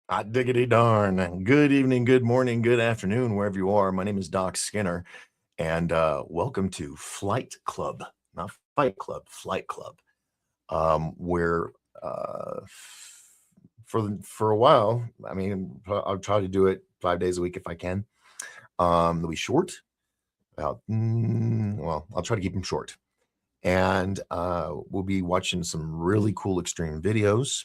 Hot diggity darn. Good evening, good morning, good afternoon, wherever you are. My name is Doc Skinner, and welcome to Flight Club, not Fight Club, Flight Club, where for a while, I mean, I'll try to do it 5 days a week if I can. They'll be short. Well, I'll try to keep them short, and we'll be watching some really cool extreme videos.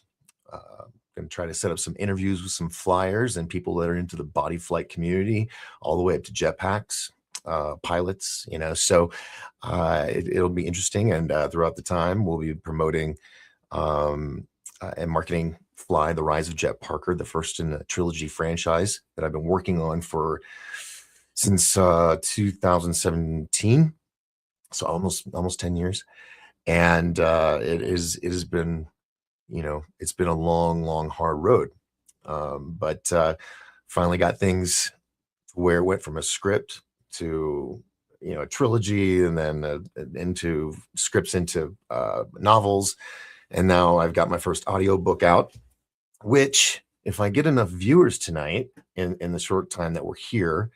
Going to try to set up some interviews with some flyers and people that are into the body flight community, all the way up to jetpacks, pilots. So it'll be interesting. And throughout the time, we'll be promoting and marketing Fly: The Rise of Jet Parker, the first in the trilogy franchise that I've been working on since 2017, so almost 10 years. And it has been, it's been a long hard road. But finally got things where it went from a script to a trilogy, and then into scripts, into novels, and now I've got my first audiobook out, which, if I get enough viewers tonight in the short time that we're here,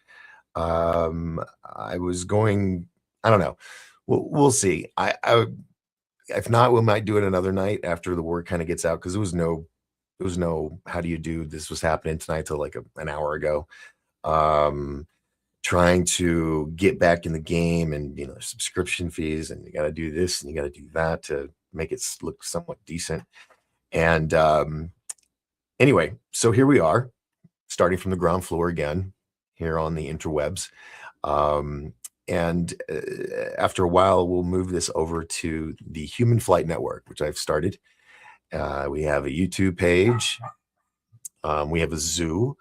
I was going, I don't know, we'll see. If not, we might do it another night after the word kind of gets out, because there was no how do you do this was happening tonight till like an hour ago. um Trying to get back in the game, and subscription fees, and you got to do this and you got to do that to make it look somewhat decent. And anyway, so here we are, starting from the ground floor again, here on the interwebs. And after a while, we'll move this over to the Human Flight Network, which I've started. We have a YouTube page. We have a zoo,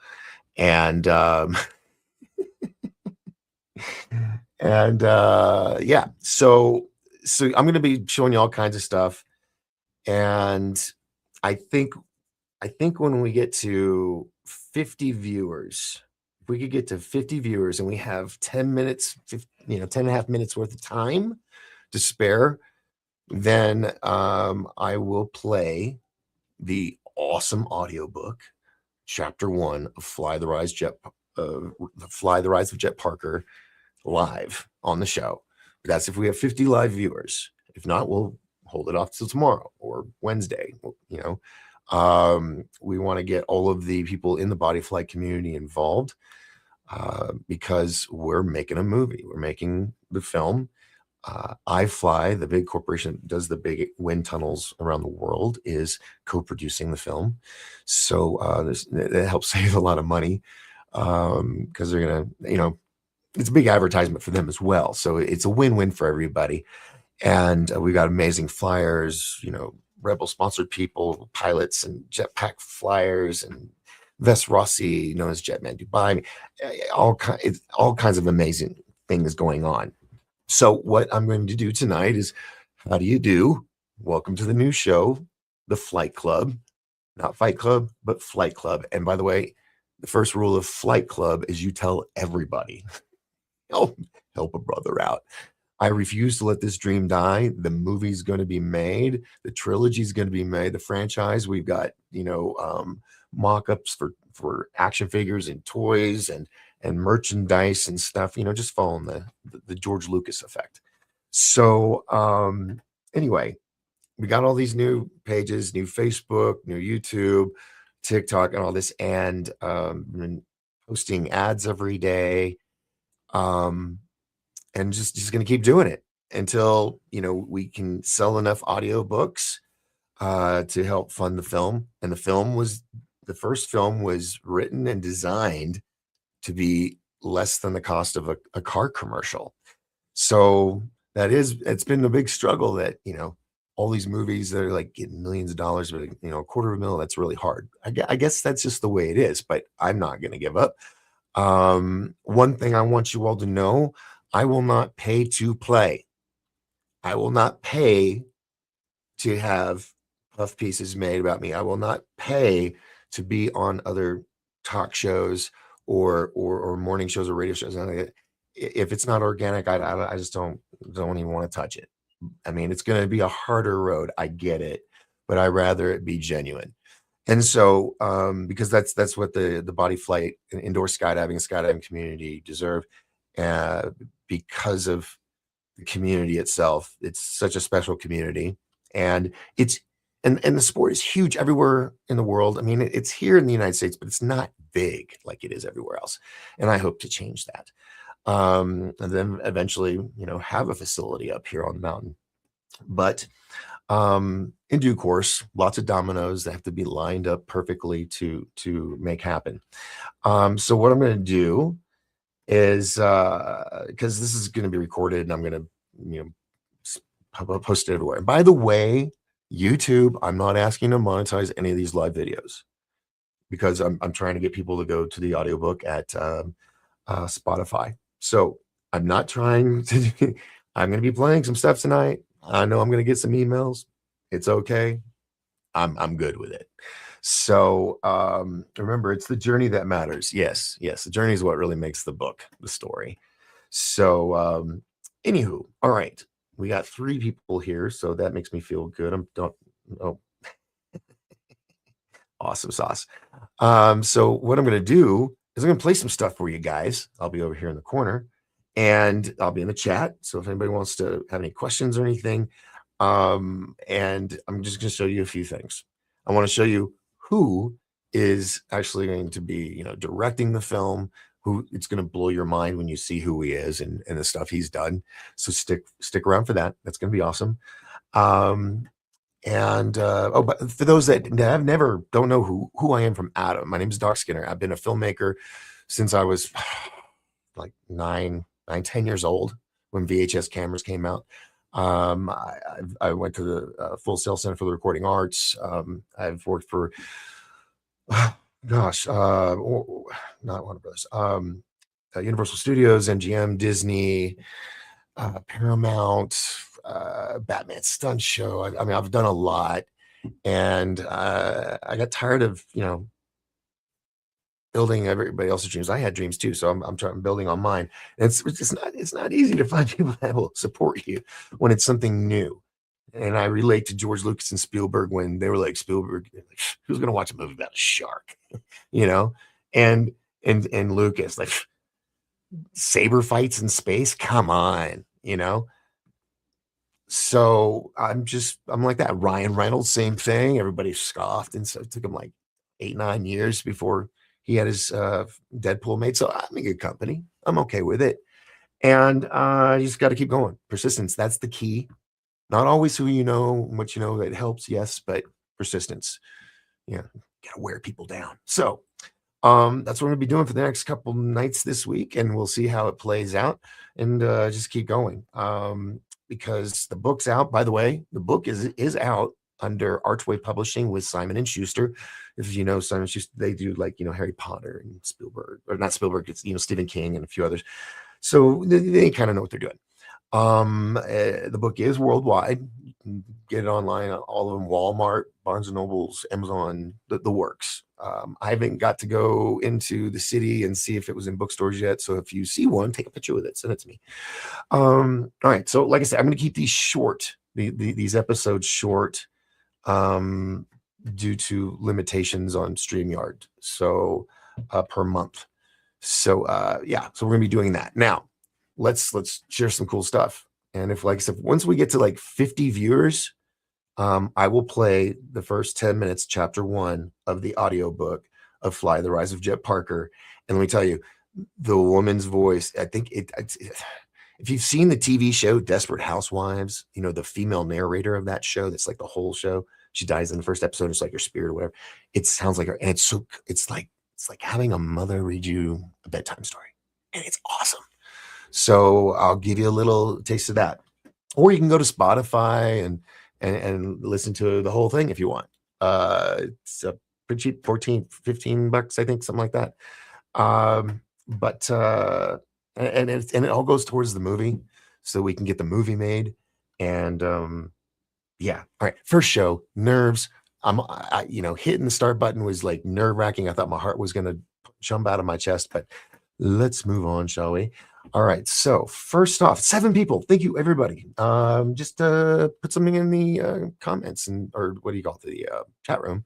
and yeah. So I'm going to be showing you all kinds of stuff, and I think when we get to 50 viewers, if we could get to 50 viewers and we have 10 minutes, 10 and a half minutes worth of time to spare, then I will play the awesome audiobook, Chapter 1 of Fly: The Rise of Jet Parker, live on the show. That's if we have 50 live viewers. If not, we'll hold it off till tomorrow or Wednesday. We want to get all of the people in the body flight community involved, because we're making a movie. We're making the film. iFly, the big corporation that does the big wind tunnels around the world, is co-producing the film. So that helps save a lot of money, because they're going to, it's a big advertisement for them as well. So it's a win-win for everybody. And we've got amazing flyers, Rebel sponsored people, pilots and jetpack flyers, and Ves Rossi, known as Jetman Dubai. I mean, all kinds of amazing things going on. So what I'm going to do tonight is, how do you do? Welcome to the new show, The Flight Club. Not Fight Club, but Flight Club. And by the way, the first rule of Flight Club is you tell everybody. Help a brother out. I refuse to let this dream die. The movie's going to be made. The trilogy's going to be made. The franchise, we've got, mock-ups for action figures and toys and merchandise and stuff, just following the George Lucas effect. So anyway, we got all these new pages, new Facebook, new YouTube, TikTok, and all this, and been posting ads every day. And just going to keep doing it until we can sell enough audiobooks to help fund the film. And the first film was written and designed to be less than the cost of a car commercial. So it's been a big struggle that all these movies that are like getting millions of dollars, but $250,000, that's really hard. I guess that's just the way it is, but I'm not going to give up. One thing I want you all to know: I will not pay to play. I will not pay to have puff pieces made about me. I will not pay to be on other talk shows or morning shows or radio shows. If it's not organic, I just don't even want to touch it. I mean, it's going to be a harder road. I get it, but I'd rather it be genuine. And so, because that's what the body flight and indoor skydiving community deserve, uh, because of the community itself. It's such a special community, and it's and the sport is huge everywhere in the world. I mean, it's here in the United States, but it's not big like it is everywhere else. And I hope to change that. And then eventually, have a facility up here on the mountain. But in due course, lots of dominoes that have to be lined up perfectly to make happen. So what I'm going to do is, because this is going to be recorded and I'm going to, you know, post it everywhere. And by the way, YouTube, I'm not asking to monetize any of these live videos because I'm trying to get people to go to the audiobook at Spotify. So I'm not trying to. I'm going to be playing some stuff tonight. I know I'm going to get some emails. It's okay. I'm good with it. So remember, it's the journey that matters. Yes, yes, the journey is what really makes the book, the story. So anywho, all right, we got 3 people here, so that makes me feel good. I'm don't oh, awesome sauce. So what I'm gonna do is I'm gonna play some stuff for you guys. I'll be over here in the corner and I'll be in the chat. So if anybody wants to have any questions or anything, and I'm just gonna show you a few things. I want to show you who is actually going to be, directing the film, who it's going to blow your mind when you see who he is and the stuff he's done. So stick around for that. That's going to be awesome. Um, and oh, but for those that have never don't know who I am from Adam, my name is Doc Skinner. I've been a filmmaker since I was like 10 years old when VHS cameras came out. I went to the Full Sail Center for the Recording Arts. I've worked for, gosh, not Warner Brothers, Universal Studios, MGM, Disney, Paramount, Batman Stunt Show. I mean, I've done a lot, and I got tired of building everybody else's dreams. I had dreams too, so I'm trying building on mine. And it's not easy to find people that will support you when it's something new. And I relate to George Lucas and Spielberg when they were like Spielberg, like, who's going to watch a movie about a shark, you know? And Lucas, like saber fights in space, come on. So I'm like that. Ryan Reynolds, same thing. Everybody scoffed, and so it took him like 8-9 years before he had his Deadpool made. So I'm in good company. I'm okay with it, and you just got to keep going. Persistence. That's the key. Not always who you know, what you know that helps, yes, but persistence. Yeah, got to wear people down. So that's what we're gonna be doing for the next couple nights this week, and we'll see how it plays out, and just keep going. Because the book's out. By the way, the book is out under Archway Publishing with Simon and Schuster. If you know Simon and Schuster, they do like Harry Potter and Spielberg, or not Spielberg. It's Stephen King and a few others. So they kind of know what they're doing. The book is worldwide. You can get it online, all of them: Walmart, Barnes and Nobles, Amazon, the works. I haven't got to go into the city and see if it was in bookstores yet. So if you see one, take a picture with it, send it to me. All right. So like I said, I'm going to keep these short, these episodes short, due to limitations on StreamYard. So per month. So yeah, so we're gonna be doing that. Now, let's share some cool stuff. And if, like I said, once we get to like 50 viewers, I will play the first 10 minutes, chapter 1 of the audiobook of Fly, the Rise of Jet Parker. And let me tell you, the woman's voice, I think if you've seen the TV show Desperate Housewives, the female narrator of that show, that's like the whole show. She dies in the first episode. It's like her spirit or whatever. It sounds like her. And it's like having a mother read you a bedtime story. And it's awesome. So I'll give you a little taste of that. Or you can go to Spotify and listen to the whole thing if you want. It's pretty cheap, 14, $15, I think, something like that. But it all goes towards the movie, so we can get the movie made. And yeah, all right. First show, nerves. Hitting the start button was like nerve wracking. I thought my heart was gonna jump out of my chest, but let's move on, shall we? All right. So first off, 7 people. Thank you, everybody. Just put something in the comments or what do you call it, the chat room.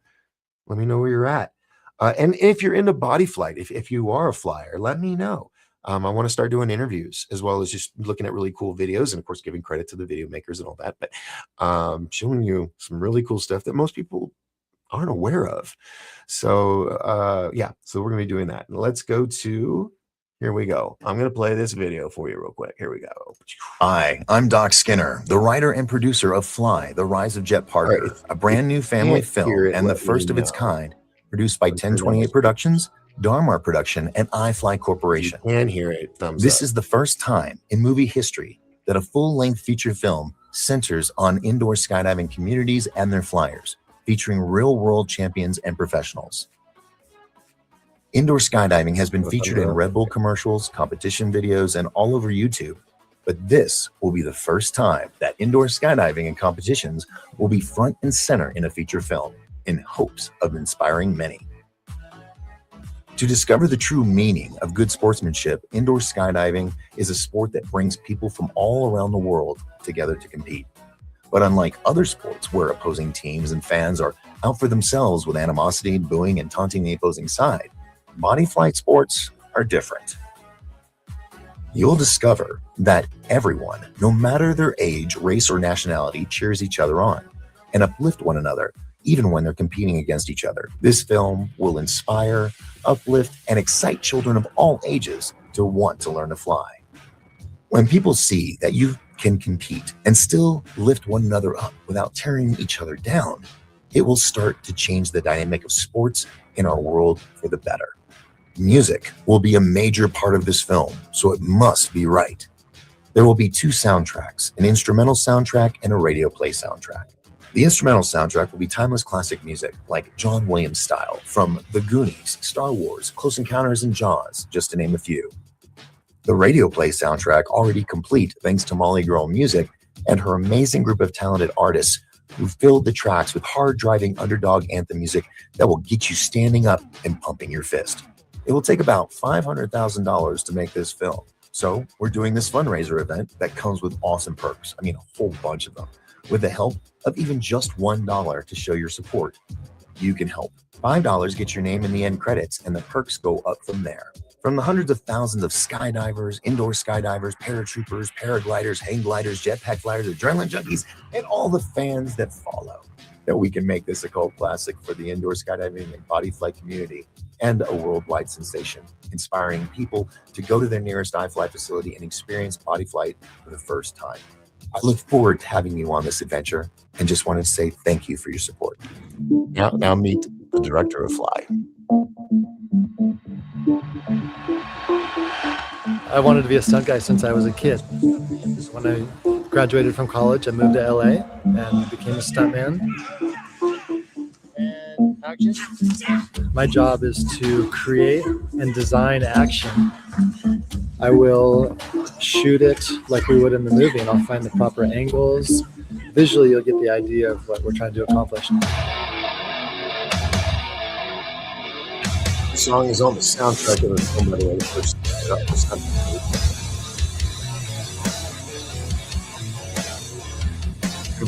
Let me know where you're at. And if you're into body flight, if you are a flyer, let me know. I want to start doing interviews as well as just looking at really cool videos and, of course, giving credit to the video makers and all that. But showing you some really cool stuff that most people aren't aware of. So, yeah, so we're going to be doing that. Let's go to, here we go. I'm going to play this video for you real quick. Here we go. Hi, I'm Doc Skinner, the writer and producer of Fly, The Rise of Jet Parker, Right, a brand new family film and the let me first of its know. kind, produced by I'm turning down 1028 Productions, Dharma Production, and iFly If you Corporation. can hear it, thumbs This up. is the first time in movie history that a full-length feature film centers on indoor skydiving communities and their flyers, featuring real-world champions and professionals. Indoor skydiving has been featured in Red Bull commercials, competition videos, and all over YouTube. But this will be the first time that indoor skydiving and competitions will be front and center in a feature film, in hopes of inspiring many. To discover the true meaning of good sportsmanship, indoor skydiving is a sport that brings people from all around the world together to compete. But unlike other sports where opposing teams and fans are out for themselves with animosity, booing, and taunting the opposing side, body flight sports are different. You'll discover that everyone, no matter their age, race, or nationality, cheers each other on and uplift one another, even when they're competing against each other. This film will inspire, uplift, and excite children of all ages to want to learn to fly. When people see that you can compete and still lift one another up without tearing each other down, it will start to change the dynamic of sports in our world for the better. Music will be a major part of this film, so it must be right. There will be 2 soundtracks, an instrumental soundtrack and a radio play soundtrack. The instrumental soundtrack will be timeless classic music like John Williams style from The Goonies, Star Wars, Close Encounters, and Jaws, just to name a few. The radio play soundtrack, already complete thanks to Molly Girl Music and her amazing group of talented artists who filled the tracks with hard-driving underdog anthem music that will get you standing up and pumping your fist. It will take about $500,000 to make this film. So we're doing this fundraiser event that comes with awesome perks. I mean, a whole bunch of them, with the help of even just $1 to show your support. You can help. $5 gets your name in the end credits, and the perks go up from there. From the hundreds of thousands of skydivers, indoor skydivers, paratroopers, paragliders, hang gliders, jetpack flyers, adrenaline junkies, and all the fans that follow, that we can make this a cult classic for the indoor skydiving and body flight community and a worldwide sensation, inspiring people to go to their nearest iFly facility and experience body flight for the first time. I look forward to having you on this adventure and just wanted to say thank you for your support. Now meet the director of Fly. I wanted to be a stunt guy since I was a kid. When I graduated from college, I moved to LA and became a stuntman. And action. My job is to create and design action. I will shoot it like we would in the movie, and I'll find the proper angles. Visually, you'll get the idea of what we're trying to accomplish. The song is on the soundtrack of the film, by the way.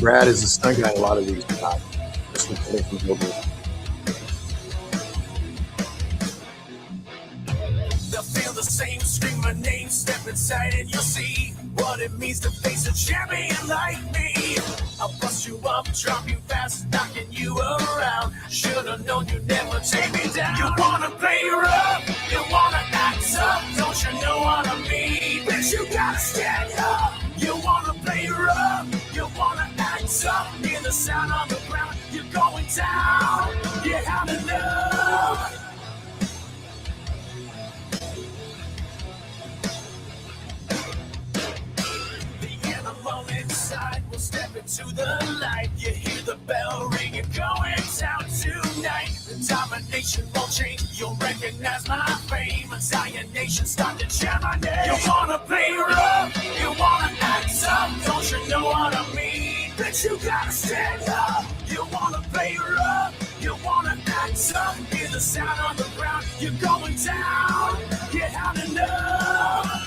Brad is a stunt guy in a lot of these. They'll feel the same, scream my name, step inside and you'll see what it means to face a champion like me. I'll bust you up, drop you fast, knocking you around. Should've known you'd never take me down. You wanna play rough, you wanna act tough, don't you know what I mean? Bitch, you gotta stand up. You wanna play rough, you wanna act tough. Hear the sound on the ground, you're going down. You have enough. Inside, we'll step into the light. You hear the bell ring, you're going down tonight. The domination won't change, you'll recognize my fame. Italian nation start to chant my name. You wanna play rough, you wanna act tough, don't you know what I mean? Bitch, you gotta stand up. You wanna play rough, you wanna act tough. Hear the sound on the ground, you're going down. You had enough.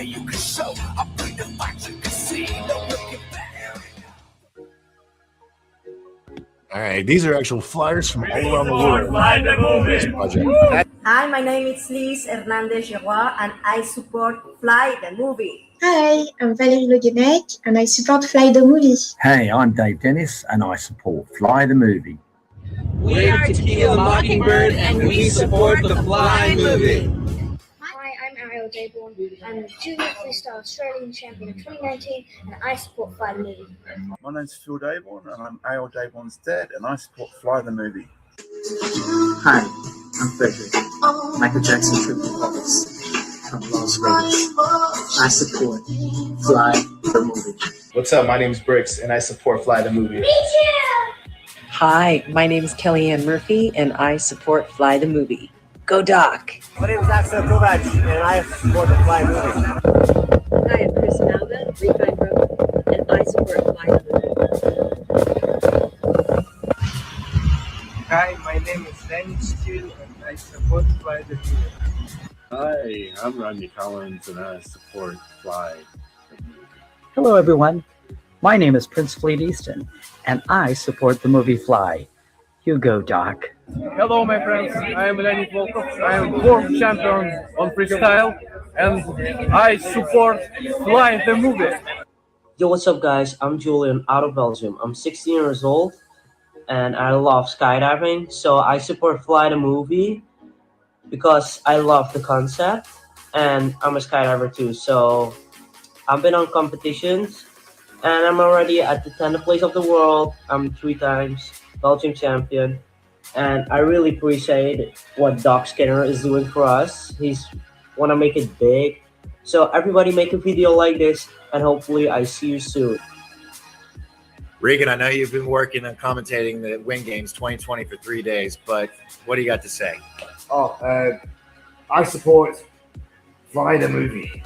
way you can show. I bring the fight you can see. No looking back. All right, these are actual flyers from all around the world. This project. Hi, my name is Liz Hernandez Leroy, and I support Fly the movie. Hi, I'm Valérie Le Guenec, and I support Fly the movie. Hey, I'm Dave Dennis, and I support Fly the movie. We are To Kill a Mockingbird, and we support the Fly movie. Hi, I'm Ariel Dayborn. I'm the Junior Freestyle Australian Champion of 2019, and I support Fly the movie. My name's Phil Dayborn, and I'm Ariel Dayborn's dad, and I support Fly the movie. Hi, I'm Frederick, Michael Jackson tribute artist from Las Vegas. I support Fly the movie. What's up? My name's Bricks, and I support Fly the movie. Hi, my name is Kellyanne Murphy, and I support Fly the movie. Go Doc! My name is Axel Kovac, and I support the Fly movie. Hi, I'm Chris Malva, Refine Road, and I support Fly the movie. Hi, my name is Danny Steele, and I support Fly the movie. Hi, I'm Rodney Collins, and I support Fly the movie. Hello, everyone. My name is Prince Fleet Easton, and I support the movie Fly. You go, Doc. Hello, my friends. I am Lenny Volkov. I am world champion on freestyle, and I support Fly the movie. Yo, what's up, guys? I'm Julian out of Belgium. I'm 16 years old, and I love skydiving. So I support Fly the movie because I love the concept, and I'm a skydiver too. So I've been on competitions, and I'm already at the 10th place of the world. I'm 3 times Belgium champion, and I really appreciate what Doc Skinner is doing for us. He's want to make it big. So everybody make a video like this, and hopefully I see you soon. Regan, I know you've been working on commentating the Win Games 2020 for 3 days, but what do you got to say? I support Fly the movie.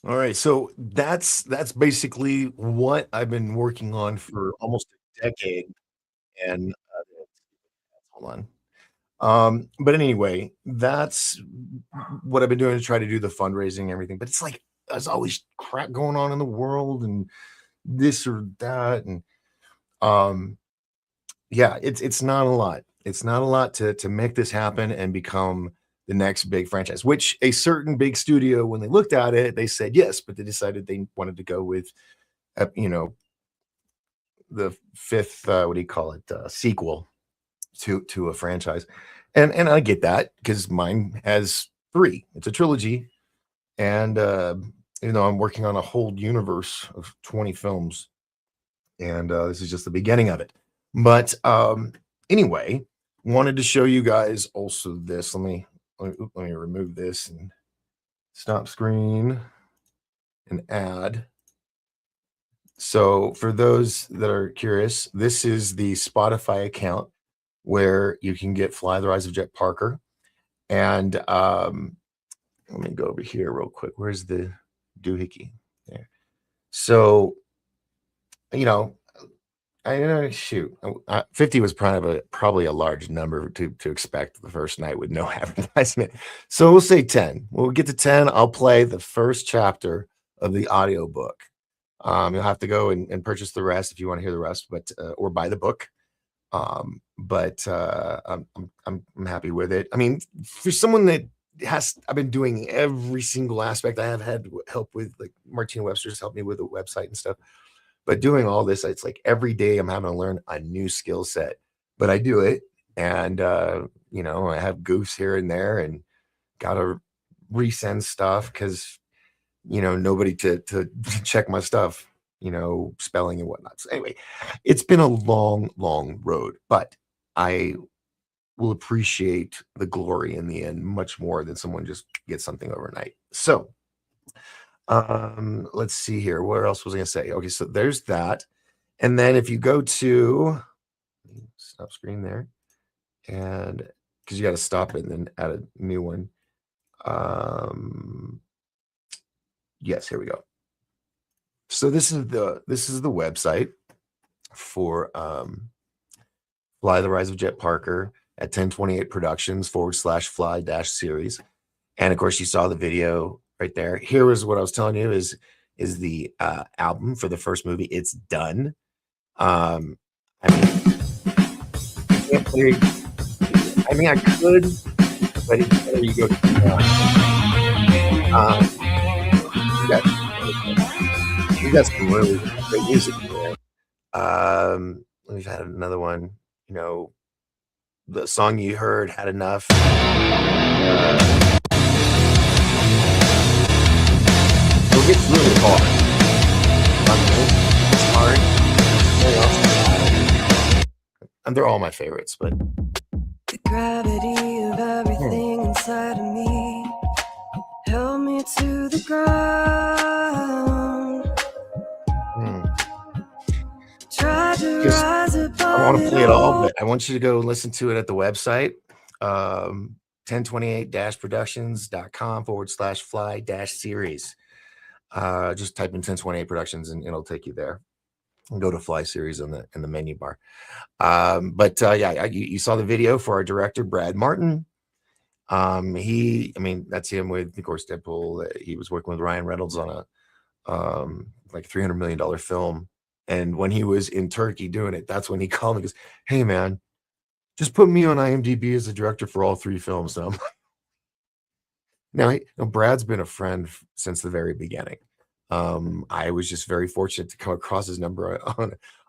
All right, so that's basically what I've been working on for almost a decade, and hold on. But anyway, that's what I've been doing to try to do the fundraising and everything. But it's like there's always crap going on in the world and this or that, and yeah, it's not a lot. It's not a lot to make this happen and become the next big franchise, which a certain big studio, when they looked at it, they said yes, but they decided they wanted to go with, the 5th, sequel to a franchise. And I get that because mine has 3. It's a trilogy. And, I'm working on a whole universe of 20 films. And this is just the beginning of it. But anyway, wanted to show you guys also this. Let me remove this and stop screen and add. So for those that are curious, this is the Spotify account where you can get Fly the Rise of Jet Parker. And let me go over here real quick. Where's the doohickey? There. So, shoot, 50 was probably a large number to expect the first night with no advertisement. So we'll say 10. When we get to 10, I'll play the first chapter of the audiobook. You'll have to go and purchase the rest if you want to hear the rest, but or buy the book. I'm happy with it. I mean, for someone that I've been doing every single aspect. I have had help with, like, Martina Webster's helped me with the website and stuff. But doing all this, it's like every day I'm having to learn a new skill set. But I do it, and I have goofs here and there, and gotta resend stuff because nobody to check my stuff, spelling and whatnot. So anyway, it's been a long, long road, but I will appreciate the glory in the end much more than someone just gets something overnight. So let's see here. What else was I gonna say? Okay, so there's that. And then if you go to stop screen there, and because you got to stop it and then add a new one. Yes, here we go. So this is the website for Fly the Rise of Jet Parker. at 1028 Productions /fly-series. And of course, you saw the video right there. Here was what I was telling you is the album for the first movie. It's done. I mean, I could, but it's better you go to we got some really great music there. We've had another one, you know, the song you heard, Had Enough. It gets really hard. It's hard. And they're all my favorites, but The gravity of everything inside of me held me to the ground. Tried to rise above I want to play it all, but I want you to go listen to it at the website, 1028-productions.com /fly-series. Just type in 1028 Productions and it'll take you there. And go to Fly Series in the menu bar. You saw the video for our director, Brad Martin. That's him with, of course, Deadpool. He was working with Ryan Reynolds on a like $300 million film. And when he was in Turkey doing it, that's when he called me and goes, "Hey man, just put me on IMDb as a director for all 3 films." Now, Brad's been a friend since the very beginning. I was just very fortunate to come across his number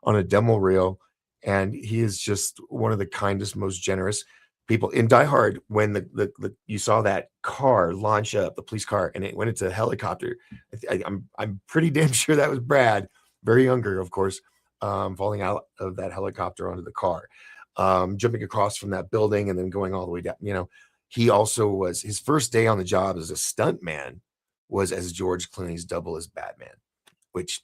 on a demo reel, and he is just one of the kindest, most generous people. In Die Hard, when you saw that car launch up, the police car, and it went into a helicopter, I'm pretty damn sure that was Brad, very younger, of course, falling out of that helicopter onto the car, jumping across from that building and then going all the way down. He also was, his first day on the job as a stuntman was as George Clooney's double as Batman, which,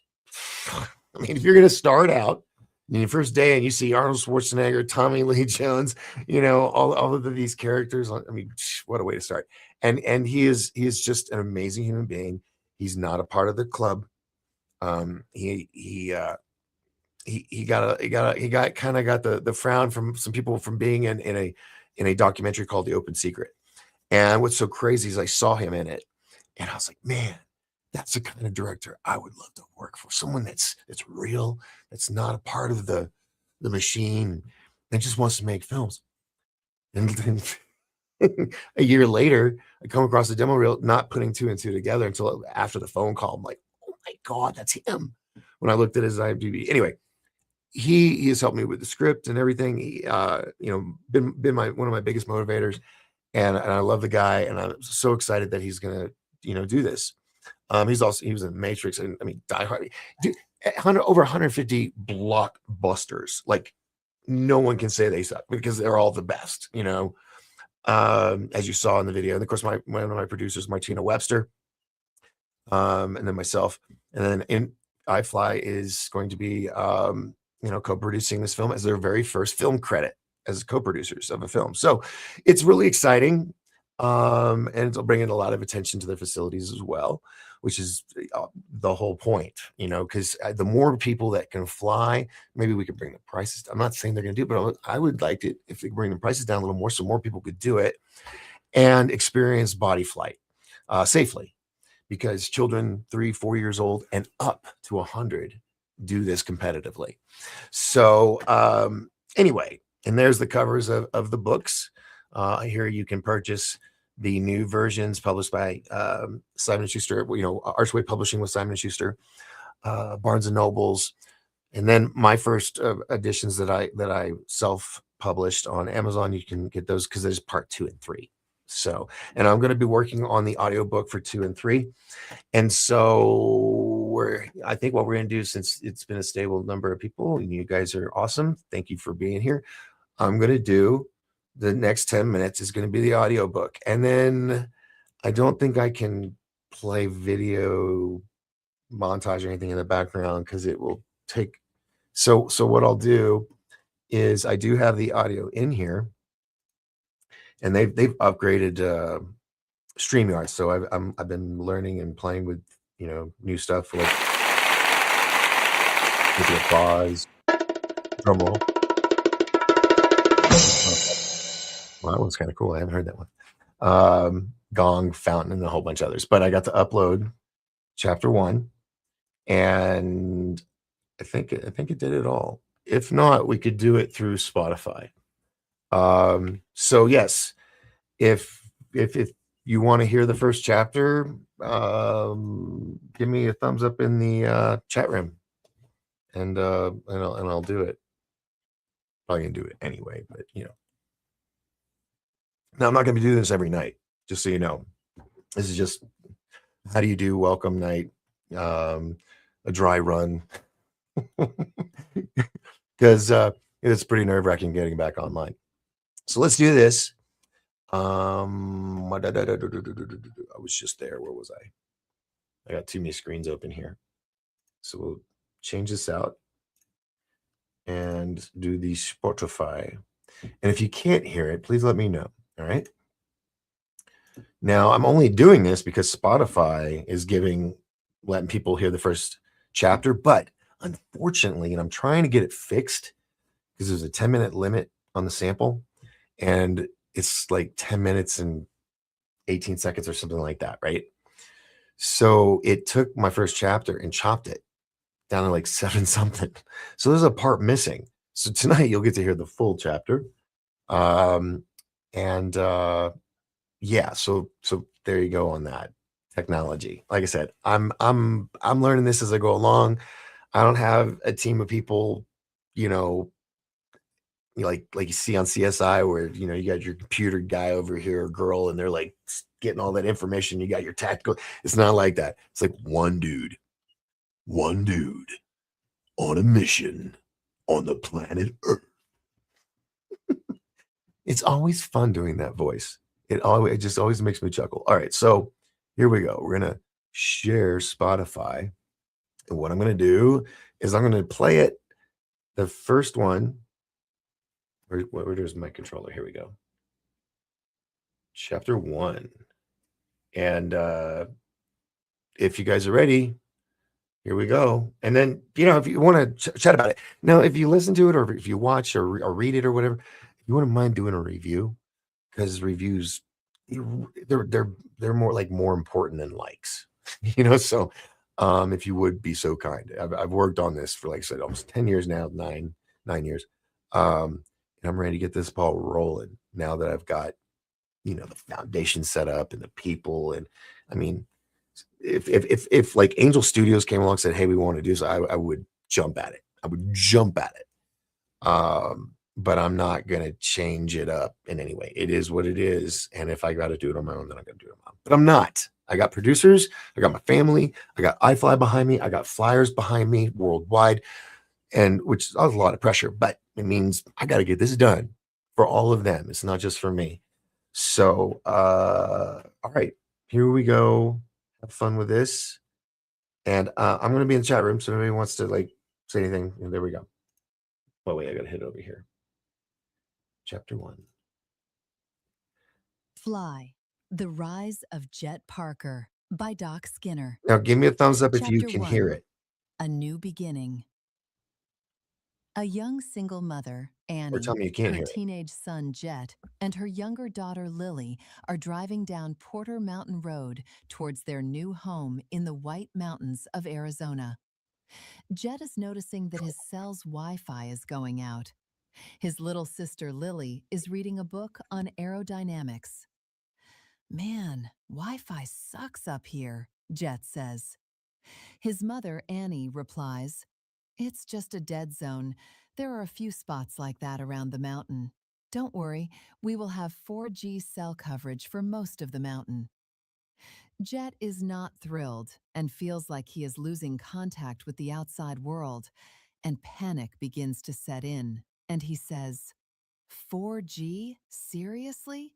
if you're going to start out in your first day and you see Arnold Schwarzenegger, Tommy Lee Jones, all of these characters, what a way to start. And he is just an amazing human being. He's not a part of the club. He got the frown from some people from being in a documentary called The Open Secret. And what's so crazy is I saw him in it, and I was like, man, that's the kind of director I would love to work for. Someone that's real, that's not a part of the machine, and just wants to make films. And then a year later, I come across the demo reel, not putting 2 and 2 together until after the phone call. I'm like, oh my God, that's him. When I looked at his IMDb. Anyway, he has helped me with the script and everything. He, been one of my biggest motivators, and I love the guy, and I'm so excited that he's gonna, do this. He was in Matrix, and Die Hard, dude, over 150 blockbusters. Like, no one can say they suck because they're all the best, as you saw in the video. And of course, one of my producers, Martina Webster, and then myself, and then in iFly is going to be, co-producing this film as their very first film credit as co-producers of a film. So it's really exciting. And it'll bring in a lot of attention to their facilities as well, which is the whole point, because the more people that can fly, maybe we could bring the prices down. I'm not saying they're going to do it, but I would like it if they bring the prices down a little more so more people could do it and experience body flight safely, because children 3-4 years old and up to 100 do this competitively. So anyway, and there's the covers of the books. Here you can purchase the new versions published by Simon & Schuster, Archway Publishing with Simon & Schuster, Barnes and Nobles, and then my first editions that I self-published on Amazon. You can get those because there's part 2 and 3. So, and I'm going to be working on the audiobook for 2 and 3. And so I think what we're going to do, since it's been a stable number of people and you guys are awesome, thank you for being here. I'm going to do the next 10 minutes is going to be the audiobook. And then I don't think I can play video montage or anything in the background because it will take. So what I'll do is I do have the audio in here, and they've upgraded StreamYard. So I've been learning and playing with new stuff like with the applause, drum roll. Well, that one's kind of cool. I haven't heard that one. Gong, Fountain, and a whole bunch of others. But I got to upload chapter 1, and I think it did it all. If not, we could do it through Spotify. So yes, if you want to hear the first chapter, give me a thumbs up in the chat room, and I'll do it. Probably gonna do it anyway, but now I'm not gonna be doing this every night. Just so you know, this is just how do you do welcome night, a dry run, because it's pretty nerve wracking getting back online. So let's do this. I was just there. Where was I? I got too many screens open here. So we'll change this out and do the Spotify. And if you can't hear it, please let me know. All right. Now I'm only doing this because Spotify is letting people hear the first chapter, but unfortunately, and I'm trying to get it fixed because there's a 10-minute limit on the sample, and it's like 10 minutes and 18 seconds or something like that, right? So it took my first chapter and chopped it down to like 7 something. So there's a part missing. So tonight you'll get to hear the full chapter. Yeah, so there you go on that technology. Like I said, I'm learning this as I go along. I don't have a team of people, like you see on CSI where you got your computer guy over here or girl, and they're like getting all that information. You got your tactical. It's not like that. It's like one dude on a mission on the planet Earth. It's always fun doing that voice. It just always makes me chuckle. All right, so here we go. We're gonna share Spotify, and what I'm gonna do is I'm gonna play it. The first one. Where's my controller? Here we go. Chapter 1, and if you guys are ready, here we go. And then if you want to chat about it now, if you listen to it or if you watch or read it or whatever, if you wouldn't mind doing a review, because reviews they're more important than likes. So if you would be so kind. I've worked on this for, like I said, almost 10 years now, nine years, and I'm ready to get this ball rolling now that I've got the foundation set up and the people. And I mean, if like Angel Studios came along and said, hey, we want to do so, I would jump at it. But I'm not going to change it up in any way. It is what it is. And if I got to do it on my own, then I'm going to do it on my own. But I'm not. I got producers. I got my family. I got iFly behind me. I got flyers behind me worldwide, and which is a lot of pressure, but it means I got to get this done for all of them. It's not just for me. So, all right, here we go. Have fun with this. And I'm going to be in the chat room. So if anybody wants to say anything, there we go. Oh, wait, I got to hit over here. Chapter 1. Fly, The Rise of Jet Parker by Doc Skinner. Now, give me a thumbs up if you Chapter can 1, hear it. A New Beginning. A young single mother, Annie, tell me you can't her hear it. teenage son, Jet, and her younger daughter, Lily, are driving down Porter Mountain Road towards their new home in the White Mountains of Arizona. Jet is noticing that his cell's Wi-Fi is going out. His little sister, Lily, is reading a book on aerodynamics. Man, Wi-Fi sucks up here, Jet says. His mother, Annie, replies, it's just a dead zone. There are a few spots like that around the mountain. Don't worry, we will have 4G cell coverage for most of the mountain. Jet is not thrilled and feels like he is losing contact with the outside world, and panic begins to set in, and he says, 4G? Seriously?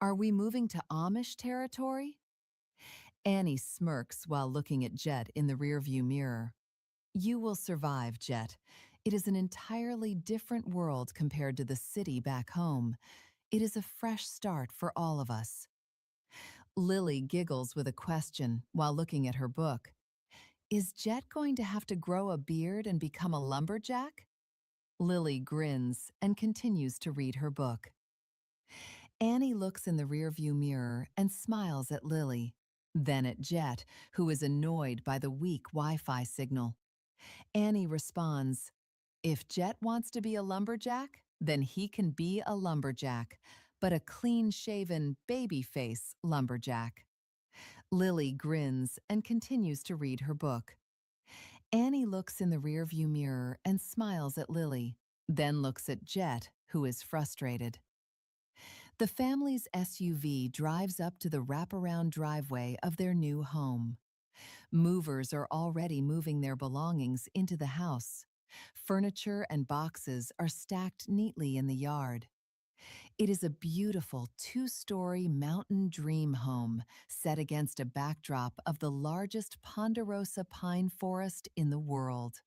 Are we moving to Amish territory? Annie smirks while looking at Jet in the rearview mirror. You will survive, Jet. It is an entirely different world compared to the city back home. It is a fresh start for all of us. Lily giggles with a question while looking at her book. Is Jet going to have to grow a beard and become a lumberjack? Lily grins and continues to read her book. Annie looks in the rearview mirror and smiles at Lily, then at Jet, who is annoyed by the weak Wi-Fi signal. Annie responds, "If Jet wants to be a lumberjack, then he can be a lumberjack, but a clean-shaven, baby-face lumberjack." Lily grins and continues to read her book. Annie looks in the rearview mirror and smiles at Lily, then looks at Jet, who is frustrated. The family's SUV drives up to the wraparound driveway of their new home. Movers are already moving their belongings into the house. Furniture and boxes are stacked neatly in the yard. It is a beautiful two-story mountain dream home set against a backdrop of the largest ponderosa pine forest in the world.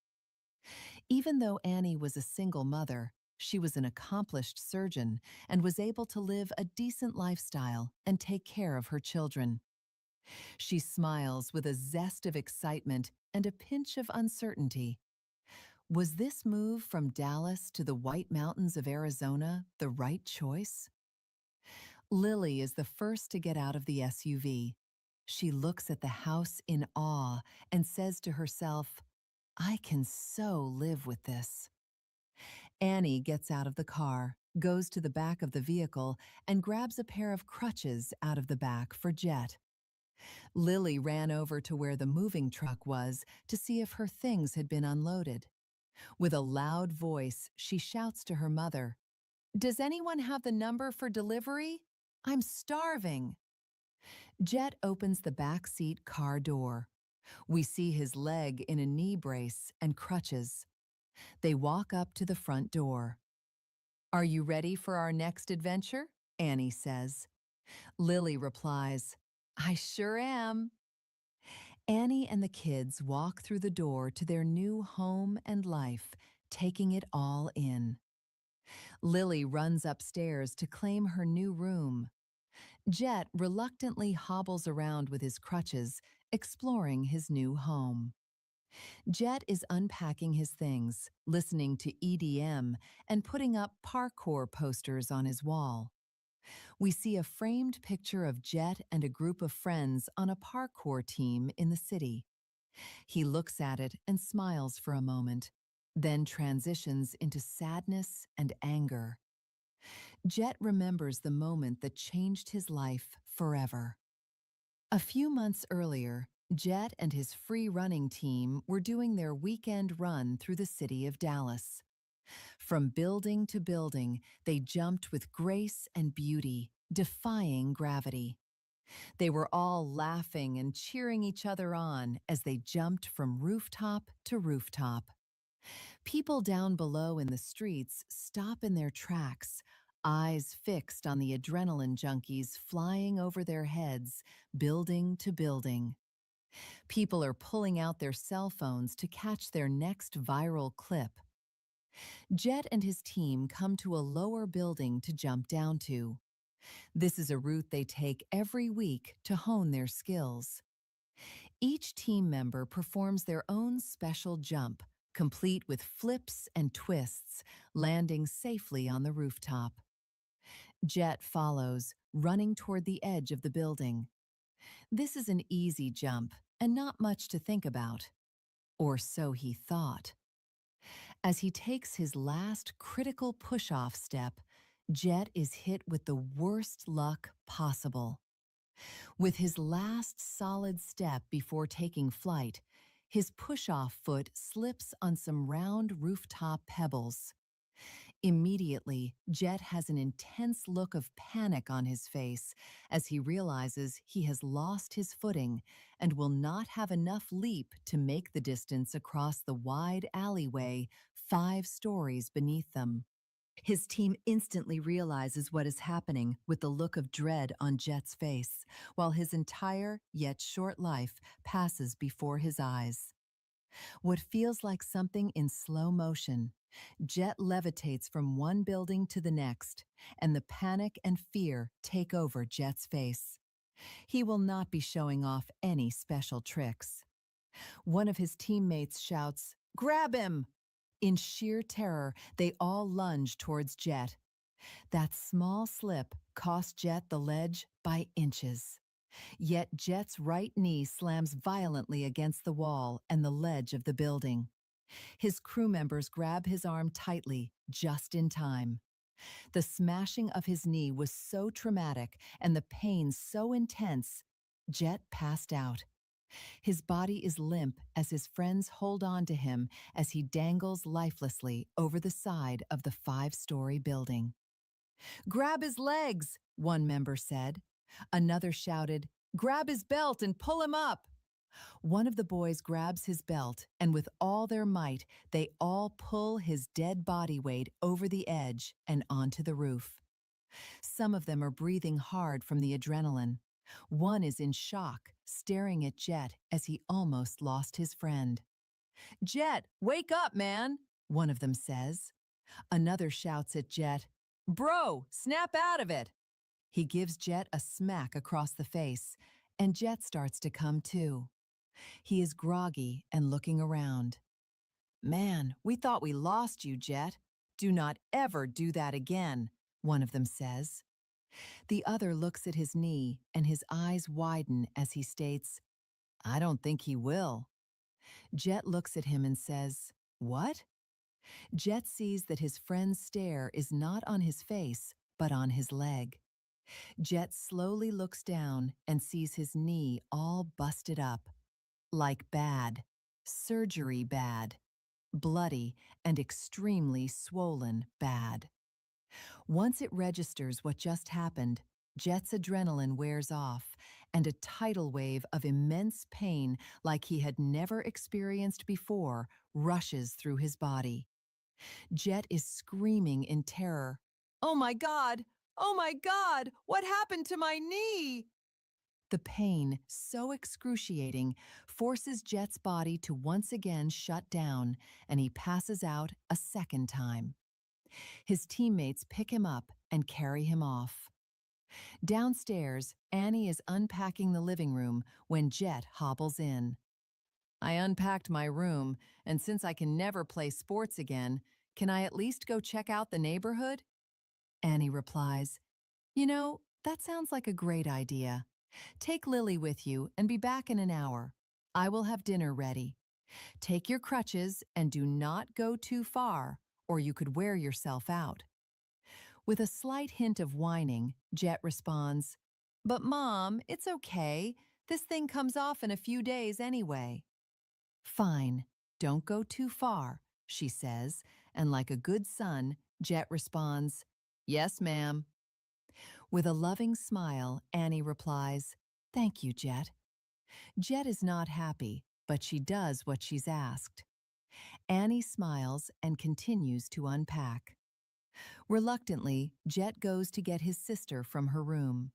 Even though Annie was a single mother, she was an accomplished surgeon and was able to live a decent lifestyle and take care of her children. She smiles with a zest of excitement and a pinch of uncertainty. Was this move from Dallas to the White Mountains of Arizona the right choice? Lily is the first to get out of the SUV. She looks at the house in awe and says to herself, "I can so live with this." Annie gets out of the car, goes to the back of the vehicle, and grabs a pair of crutches out of the back for Jet. Lily ran over to where the moving truck was to see if her things had been unloaded. With a loud voice, she shouts to her mother, "Does anyone have the number for delivery? I'm starving." Jet opens the back seat car door. We see his leg in a knee brace and crutches. They walk up to the front door. "Are you ready for our next adventure?" Annie says. Lily replies, "I sure am." Annie and the kids walk through the door to their new home and life, taking it all in. Lily runs upstairs to claim her new room. Jet reluctantly hobbles around with his crutches, exploring his new home. Jet is unpacking his things, listening to EDM, and putting up parkour posters on his wall. We see a framed picture of Jet and a group of friends on a parkour team in the city. He looks at it and smiles for a moment, then transitions into sadness and anger. Jet remembers the moment that changed his life forever. A few months earlier, Jet and his free running team were doing their weekend run through the city of Dallas. From building to building, they jumped with grace and beauty, defying gravity. They were all laughing and cheering each other on as they jumped from rooftop to rooftop. People down below in the streets stop in their tracks, eyes fixed on the adrenaline junkies flying over their heads, building to building. People are pulling out their cell phones to catch their next viral clip. Jet and his team come to a lower building to jump down to. This is a route they take every week to hone their skills. Each team member performs their own special jump, complete with flips and twists, landing safely on the rooftop. Jet follows, running toward the edge of the building. This is an easy jump and not much to think about. Or so he thought. As he takes his last critical push-off step, Jet is hit with the worst luck possible. With his last solid step before taking flight, his push-off foot slips on some round rooftop pebbles. Immediately, Jet has an intense look of panic on his face as he realizes he has lost his footing and will not have enough leap to make the distance across the wide alleyway 5 stories beneath them. His team instantly realizes what is happening with the look of dread on Jet's face, while his entire, yet short life passes before his eyes. What feels like something in slow motion, Jet levitates from one building to the next, and the panic and fear take over Jet's face. He will not be showing off any special tricks. One of his teammates shouts, "Grab him!" In sheer terror, they all lunge towards Jet. That small slip cost Jet the ledge by inches. Yet Jet's right knee slams violently against the wall and the ledge of the building. His crew members grab his arm tightly, just in time. The smashing of his knee was so traumatic and the pain so intense, Jet passed out. His body is limp as his friends hold on to him as he dangles lifelessly over the side of the 5-story building. "Grab his legs," one member said. Another shouted, "Grab his belt and pull him up." One of the boys grabs his belt, and with all their might, they all pull his dead body weight over the edge and onto the roof. Some of them are breathing hard from the adrenaline. One is in shock, staring at Jet as he almost lost his friend. "Jet, wake up, man," one of them says. Another shouts at Jet, "Bro, snap out of it." He gives Jet a smack across the face, and Jet starts to come to. He is groggy and looking around. "Man, we thought we lost you, Jet. Do not ever do that again," one of them says. The other looks at his knee, and his eyes widen as he states, "I don't think he will." Jet looks at him and says, "What?" Jet sees that his friend's stare is not on his face, but on his leg. Jet slowly looks down and sees his knee all busted up. Like bad. Surgery bad. Bloody and extremely swollen bad. Once it registers what just happened, Jet's adrenaline wears off, and a tidal wave of immense pain like he had never experienced before rushes through his body. Jet is screaming in terror. "Oh my God! Oh my God! What happened to my knee?" The pain, so excruciating, forces Jet's body to once again shut down, and he passes out a second time. His teammates pick him up and carry him off. Downstairs, Annie is unpacking the living room when Jet hobbles in. "I unpacked my room, and since I can never play sports again, can I at least go check out the neighborhood?" Annie replies, "You know, that sounds like a great idea. Take Lily with you and be back in an hour. I will have dinner ready. Take your crutches and do not go too far, or you could wear yourself out." With a slight hint of whining, Jet responds, "But Mom, it's okay. This thing comes off in a few days anyway." "Fine, don't go too far," she says, and like a good son, Jet responds, "Yes, ma'am." With a loving smile, Annie replies, "Thank you, Jet." Jet is not happy, but she does what she's asked. Annie smiles and continues to unpack. Reluctantly, Jet goes to get his sister from her room.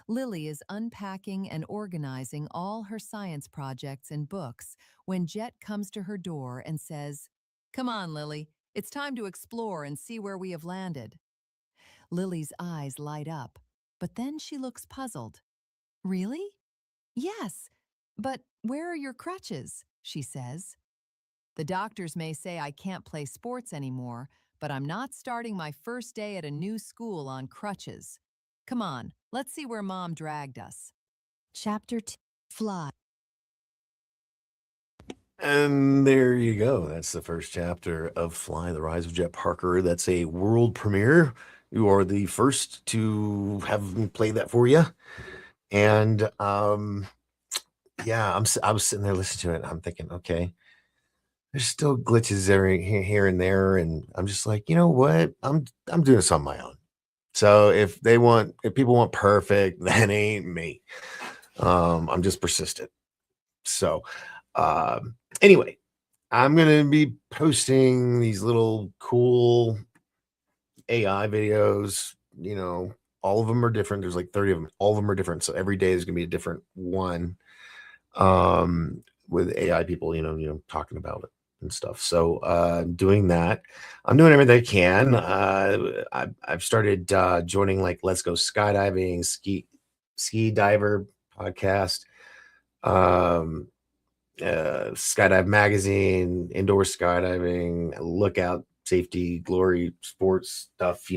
Lily is unpacking and organizing all her science projects and books when Jet comes to her door and says, "Come on, Lily. It's time to explore and see where we have landed." Lily's eyes light up, but then she looks puzzled. "Really?" "Yes, but where are your crutches?" she says. "The doctors may say I can't play sports anymore, but I'm not starting my first day at a new school on crutches. Come on, let's see where Mom dragged us." Chapter 2. Fly. And there you go. That's the first chapter of Fly, The Rise of Jet Parker. That's a world premiere. You are the first to have me play that for you. And yeah, I was sitting there listening to it, and I'm thinking, okay, there's still glitches here and there, and I'm just like, you know what? I'm doing this on my own. So if people want perfect, that ain't me. I'm just persistent. So anyway, I'm gonna be posting these little cool AI videos. You know, all of them are different. There's like 30 of them. All of them are different. So every day is gonna be a different one. With AI people, you know, talking about it and stuff. So doing that. I'm doing everything I can. I've started joining like Let's Go Skydiving, Ski Diver podcast, Skydive Magazine, Indoor Skydiving, Lookout safety, glory, sports stuff,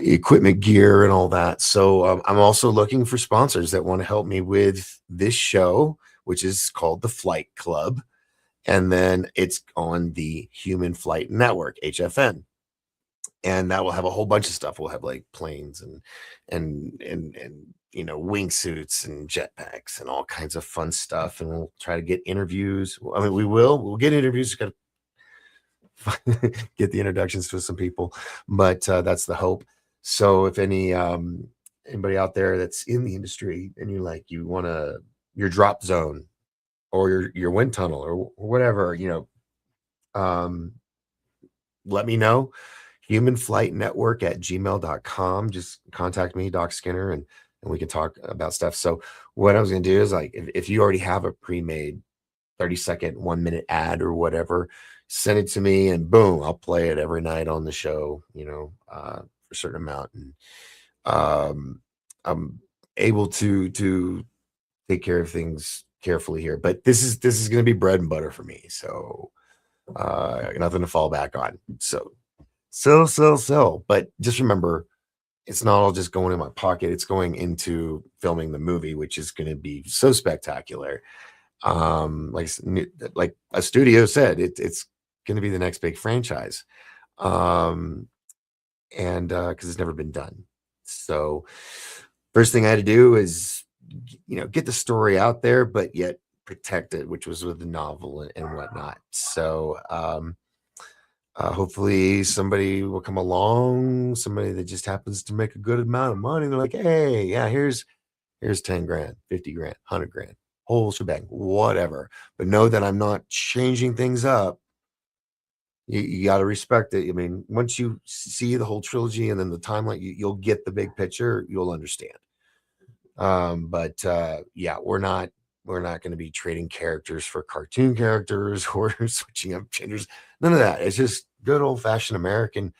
equipment gear and all that. So I'm also looking for sponsors that want to help me with this show, which is called the Flight Club. And then it's on the Human Flight Network, HFN. And that will have a whole bunch of stuff. We'll have like planes and wingsuits and jetpacks and all kinds of fun stuff. And we'll try to get interviews. I mean, we'll get interviews. Got to get the introductions to some people, but that's the hope. So if anybody out there that's in the industry and you want your drop zone or your wind tunnel or whatever, let me know. humanflightnetwork@gmail.com. Just contact me, Doc Skinner, and we can talk about stuff. So what I was going to do is if you already have a pre-made 30-second, 1-minute ad or whatever, send it to me and boom, I'll play it every night on the show, for a certain amount. And I'm able to take care of things carefully here, but this is going to be bread and butter for me. So nothing to fall back on. So sell. But just remember, it's not all just going in my pocket. It's going into filming the movie, which is going to be so spectacular. Like a studio said, it's going to be the next big franchise. And because it's never been done. So first thing I had to do is, get the story out there, but yet protect it, which was with the novel and whatnot. So hopefully somebody will come along, somebody that just happens to make a good amount of money. They're like, hey, yeah, here's 10 grand, 50 grand, 100 grand, whole shebang, whatever. But know that I'm not changing things up. You got to respect it. I mean, once you see the whole trilogy and then the timeline, you'll get the big picture. You'll understand. But yeah, we're not going to be trading characters for cartoon characters or switching up genders. None of that. It's just good old fashioned American,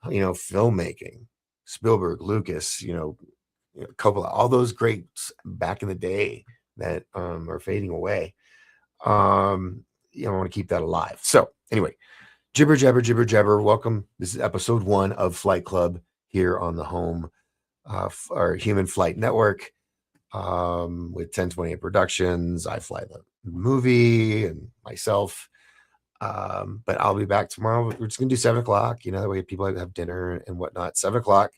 filmmaking. Spielberg, Lucas, Coppola, all those greats back in the day that are fading away. I want to keep that alive. So anyway, jibber jabber. Welcome. This is episode 1 of Flight Club here on the home, our Human Flight Network. With 1028 Productions, I Fly the Movie, and myself. But I'll be back tomorrow. We're just gonna do 7:00. That way people have dinner and whatnot. 7:00,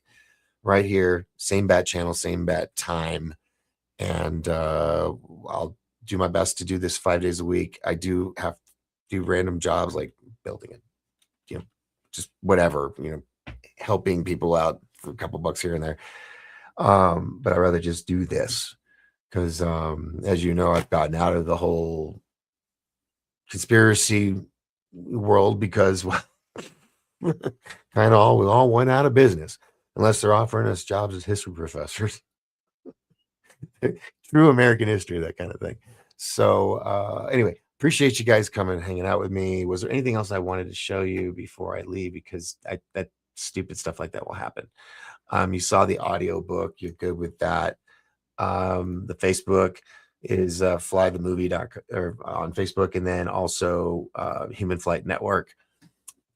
right here, same bat channel, same bat time, and I'll do my best to do this 5 days a week. I do have to do random jobs like building it, just whatever, helping people out for a couple bucks here and there. But I'd rather just do this because, as you know, I've gotten out of the whole conspiracy world because we all went out of business unless they're offering us jobs as history professors. True American history, that kind of thing. So anyway, appreciate you guys coming and hanging out with me. Was there anything else I wanted to show you before I leave? Because that stupid stuff like that will happen. You saw the audio book. You're good with that. The Facebook is Fly the Movie or on Facebook, and then also Human Flight Network.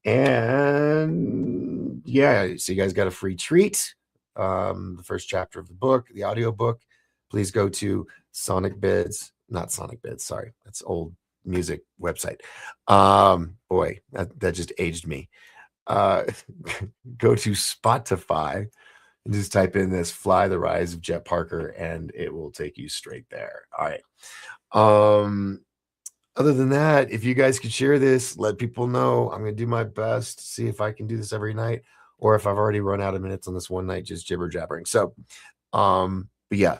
And yeah, so you guys got a free treat. The first chapter of the book, the audio book. Please go to not Sonic Bids. Sorry, that's old music website. Boy, that just aged me. Go to Spotify and just type in this Fly the Rise of Jet Parker and it will take you straight there. All right. Other than that, if you guys could share this, let people know. I'm going to do my best to see if I can do this every night, or if I've already run out of minutes on this one night, just jibber jabbering. So, but yeah,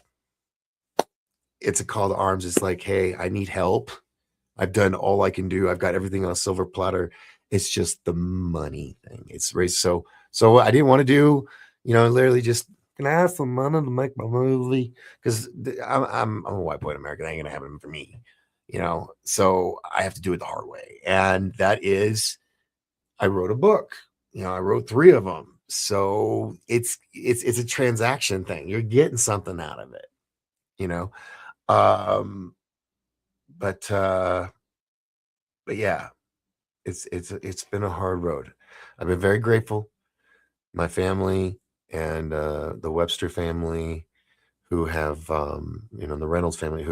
it's a call to arms. It's like, hey, I need help. I've done all I can do. I've got everything on a silver platter. It's just the money thing. It's raised. So I didn't want to do, literally just, can I have some money to make my movie? Because I'm a white boy in America. That ain't gonna happen for me, So I have to do it the hard way, and that is, I wrote a book. I wrote 3 of them. So it's a transaction thing. You're getting something out of it, But yeah, it's been a hard road. I've been very grateful. My family and the Webster family, who have the Reynolds family,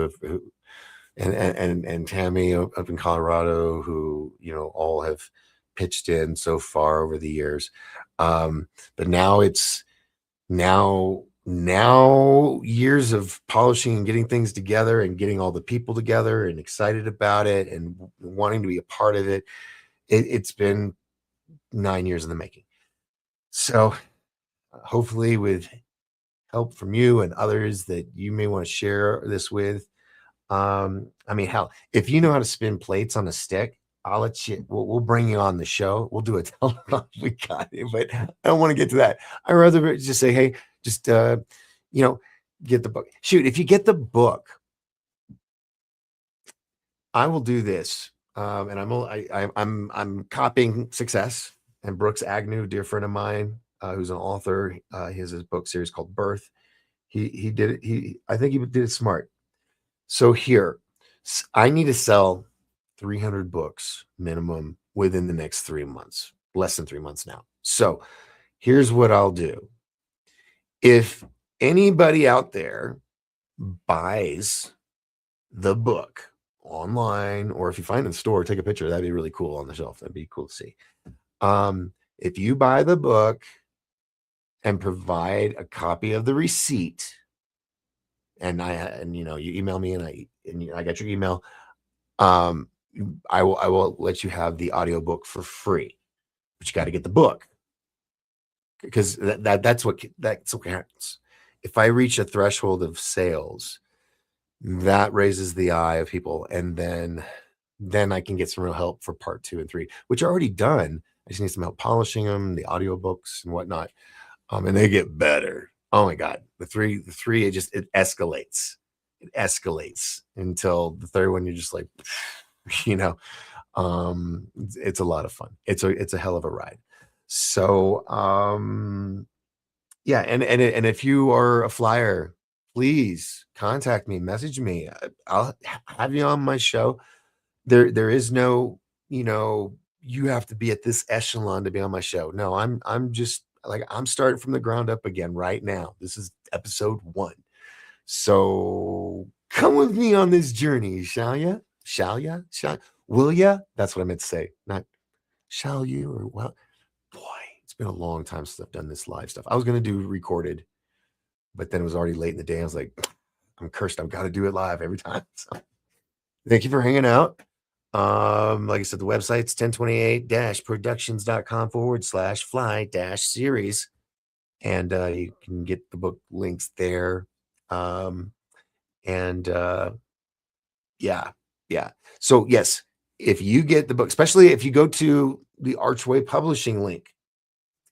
and Tammy up in Colorado, who all have pitched in so far over the years. But now years of polishing and getting things together and getting all the people together and excited about it and wanting to be a part of it. It's been 9 years in the making. So hopefully with help from you and others that you may want to share this with. I mean, hell, if you know how to spin plates on a stick, I'll let you. We'll bring you on the show. We'll do a telethon. We got it, but I don't want to get to that. I'd rather just say, hey, just get the book. Shoot, if you get the book, I will do this. And I'm copying Success, and Brooks Agnew, dear friend of mine, who's an author. He has his book series called Birth. He did it. I think he did it smart. So here, I need to sell 300 books minimum within the next 3 months, less than 3 months now. So here's what I'll do. If anybody out there buys the book online, or if you find it in the store, take a picture. That'd be really cool on the shelf. That'd be cool to see. If you buy the book and provide a copy of the receipt, and you email me and I got your email, I will let you have the audiobook for free, but you got to get the book, because that's what happens. If I reach a threshold of sales, that raises the eye of people, and then I can get some real help for part 2 and 3, which are already done. I just need some help polishing them, the audiobooks and whatnot. And they get better. Oh my God. The three, it escalates. It escalates until the third one, you're just like, it's a lot of fun. It's a hell of a ride. So, yeah. And if you are a flyer, please contact me, message me. I'll have you on my show. There is no, you have to be at this echelon to be on my show. No, I'm just like, I'm starting from the ground up again right now. This is episode 1. So come with me on this journey, shall ya? Will ya? That's what I meant to say. Not shall you, or well, boy, it's been a long time since I've done this live stuff. I was going to do recorded, but then it was already late in the day. I was like, I'm cursed. I've got to do it live every time. So thank you for hanging out. Like I said, the website's 1028-productions.com/fly-series. And you can get the book links there. Yeah. So yes, if you get the book, especially if you go to the Archway Publishing link,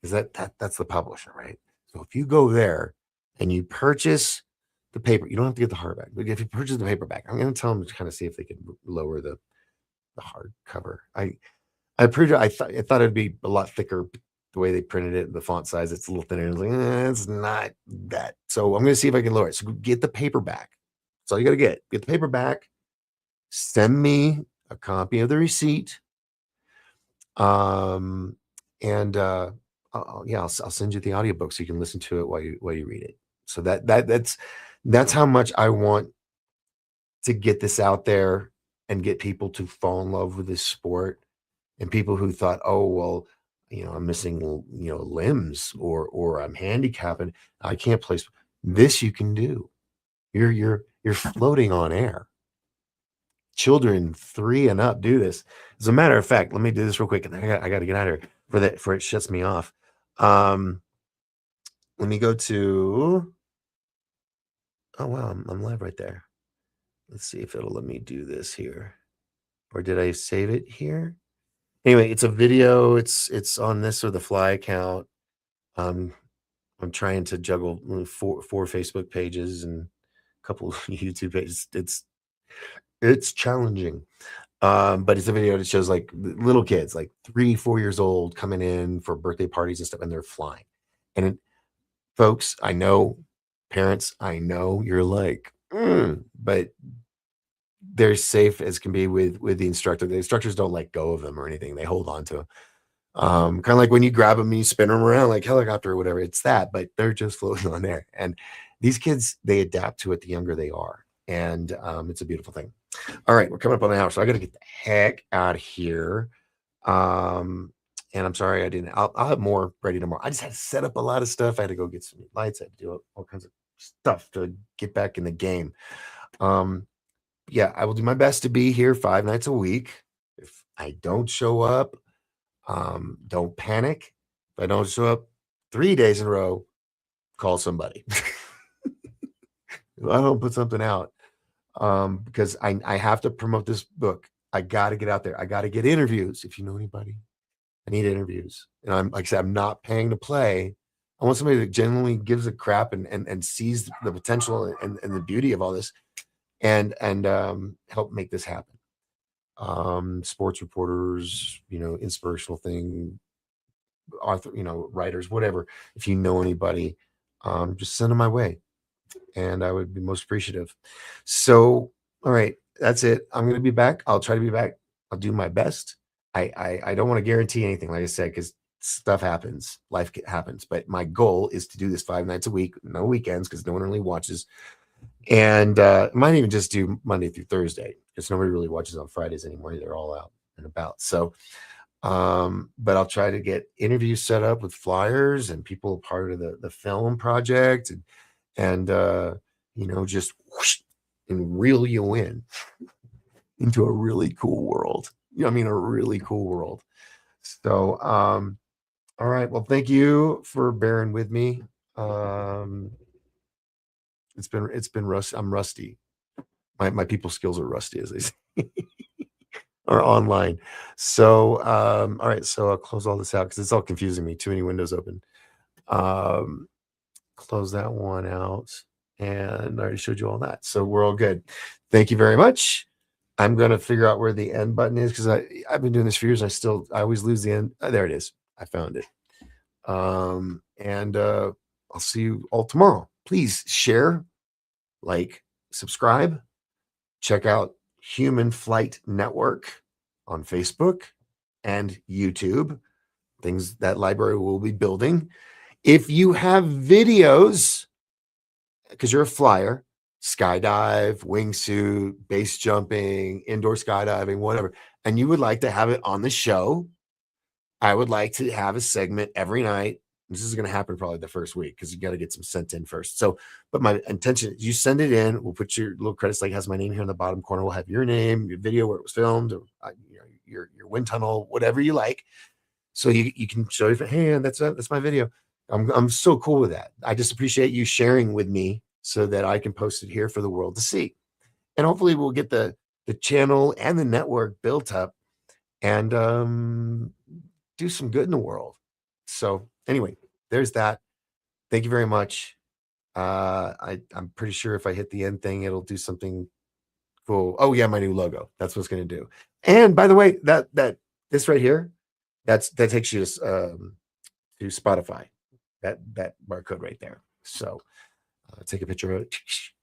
because that's the publisher, right? So if you go there and you purchase the paper, you don't have to get the hardback, but if you purchase the paperback, I'm going to tell them to kind of see if they can lower the hardcover. I thought it'd be a lot thicker the way they printed it, the font size. It's a little thinner. It's like, it's not that. So I'm going to see if I can lower it. So get the paperback. That's all you got to get. Get the paperback. Send me a copy of the receipt. I'll send you the audiobook so you can listen to it while you read it. So that's how much I want to get this out there and get people to fall in love with this sport, and people who thought, oh, well, I'm missing, limbs, or I'm handicapped and I can't play. This you can do. You're floating on air. Children 3 and up do this. As a matter of fact, let me do this real quick, and I got to get out of here before it shuts me off. Let me go to. Oh wow, I'm live right there. Let's see if it'll let me do this here, or did I save it here? Anyway, it's a video. It's on this or the Fly account. I'm trying to juggle 4 Facebook pages and a couple of YouTube pages. It's challenging. But it's a video that shows like little kids, like 3-4 years old, coming in for birthday parties and stuff, and they're flying. And folks, I know, parents, I know you're like, but they're safe as can be with the instructor. The instructors don't let go of them or anything. They hold on to them. Kind of like when you grab them and you spin them around like helicopter or whatever. It's that, but they're just floating on there. And these kids, they adapt to it the younger they are. And it's a beautiful thing. All right, we're coming up on the hour, so I got to get the heck out of here. And I'm sorry I didn't. I'll have more ready tomorrow. I just had to set up a lot of stuff. I had to go get some lights. I had to do all kinds of stuff to get back in the game. Yeah, I will do my best to be here 5 nights a week. If I don't show up, don't panic. If I don't show up 3 days in a row, call somebody. If I don't put something out, because I have to promote this book. I got to get out there. I got to get interviews. If you know anybody, I need interviews. And I'm like I said, I'm not paying to play. I want somebody that genuinely gives a crap and sees the potential and the beauty of all this, and help make this happen. Sports reporters, inspirational thing, author, writers, whatever. If you know anybody, just send them my way, and I would be most appreciative. So, all right, that's it. I'm going to be back. I'll try to be back. I'll do my best. I don't want to guarantee anything, like I said, because stuff happens, life happens. But my goal is to do this 5 nights a week, no weekends, because no one really watches. And might even just do Monday through Thursday, because nobody really watches on Fridays anymore. They're all out and about. So, but I'll try to get interviews set up with flyers and people part of the film project, and just whoosh, and reel you in into a really cool world. I mean, a really cool world. So, all right. Well, thank you for bearing with me. It's been rusty. I'm rusty. My people skills are rusty, as they say, or online. So, all right. So I'll close all this out because it's all confusing me. Too many windows open. Close that one out, and I already showed you all that. So we're all good. Thank you very much. I'm going to figure out where the end button is, because I've been doing this for years. I always lose the end. Oh, there it is. I found it. And I'll see you all tomorrow. Please share, like, subscribe, check out Human Flight Network on Facebook and YouTube. Things that library will be building. If you have videos, because you're a flyer, skydive, wingsuit, base jumping, indoor skydiving, whatever, and you would like to have it on the show, I would like to have a segment every night. This is going to happen probably the first week, because you got to get some sent in first. So, but my intention is you send it in. We'll put your little credits, like has my name here in the bottom corner. We'll have your name, your video, where it was filmed, or your wind tunnel, whatever you like. So you can show your, hey, that's my video. I'm so cool with that. I just appreciate you sharing with me so that I can post it here for the world to see. And hopefully we'll get the channel and the network built up and do some good in the world. So anyway, there's that. Thank you very much. I'm pretty sure if I hit the end thing, it'll do something cool. Oh yeah, my new logo. That's what it's going to do. And by the way, that this right here, that takes you to Spotify. That barcode right there. So take a picture of it,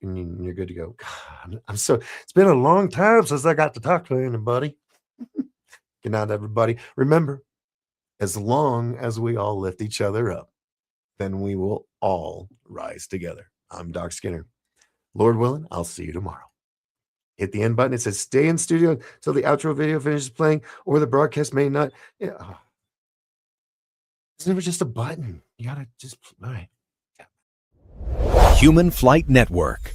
and you're good to go. God, it's been a long time since I got to talk to anybody. Good night, everybody. Remember, as long as we all lift each other up, then we will all rise together. I'm Doc Skinner. Lord willing, I'll see you tomorrow. Hit the end button. It says stay in studio until the outro video finishes playing, or the broadcast may not. It's never just a button. You gotta just, all right. Human Flight Network.